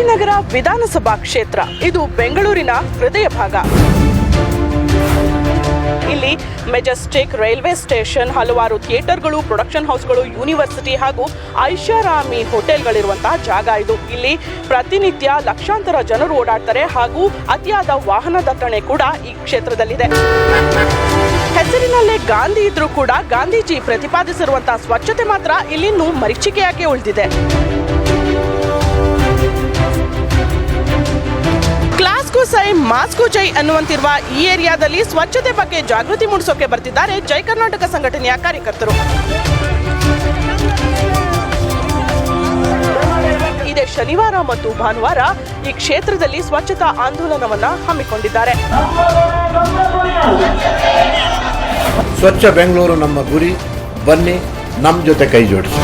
ಶ್ರೀನಗರ ವಿಧಾನಸಭಾ ಕ್ಷೇತ್ರ ಇದು ಬೆಂಗಳೂರಿನ ಹೃದಯ ಭಾಗ. ಇಲ್ಲಿ ಮೆಜೆಸ್ಟಿಕ್ ರೈಲ್ವೆ ಸ್ಟೇಷನ್, ಹಲವಾರು ಥಿಯೇಟರ್ಗಳು, ಪ್ರೊಡಕ್ಷನ್ ಹೌಸ್ಗಳು, ಯೂನಿವರ್ಸಿಟಿ ಹಾಗೂ ಐಷಾರಾಮಿ ಹೋಟೆಲ್ಗಳಿರುವಂತಹ ಜಾಗ ಇದು. ಇಲ್ಲಿ ಪ್ರತಿನಿತ್ಯ ಲಕ್ಷಾಂತರ ಜನರು ಓಡಾಡ್ತಾರೆ ಹಾಗೂ ಅತಿಯಾದ ವಾಹನ ದಟ್ಟಣೆ ಕೂಡ ಈ ಕ್ಷೇತ್ರದಲ್ಲಿದೆ. ಹೆಸರಿನಲ್ಲೇ ಗಾಂಧಿ ಇದ್ರೂ ಕೂಡ ಗಾಂಧೀಜಿ ಪ್ರತಿಪಾದಿಸಿರುವಂತಹ ಸ್ವಚ್ಛತೆ ಮಾತ್ರ ಇಲ್ಲಿನ್ನೂ ಮರೀಚಿಕೆಯಾಗಿ ಉಳಿದಿದೆ. ಕ್ಲಾಸ್ಗೂ ಸೈ ಮಾಸ್ಗೂ ಜೈ ಅನ್ನುವಂತಿರುವ ಈ ಏರಿಯಾದಲ್ಲಿ ಸ್ವಚ್ಛತೆ ಬಗ್ಗೆ ಜಾಗೃತಿ ಮೂಡಿಸೋಕೆ ಬರ್ತಿದ್ದಾರೆ ಜೈ ಕರ್ನಾಟಕ ಸಂಘಟನೆಯ ಕಾರ್ಯಕರ್ತರು. ಇದೇ ಶನಿವಾರ ಮತ್ತು ಭಾನುವಾರ ಈ ಕ್ಷೇತ್ರದಲ್ಲಿ ಸ್ವಚ್ಛತಾ ಆಂದೋಲನವನ್ನ ಹಮ್ಮಿಕೊಂಡಿದ್ದಾರೆ. ಸ್ವಚ್ಛ ಬೆಂಗಳೂರು ನಮ್ಮ ಗುರಿ, ಬನ್ನಿ ನಮ್ಮ ಜೊತೆ ಕೈ ಜೋಡಿಸಿ.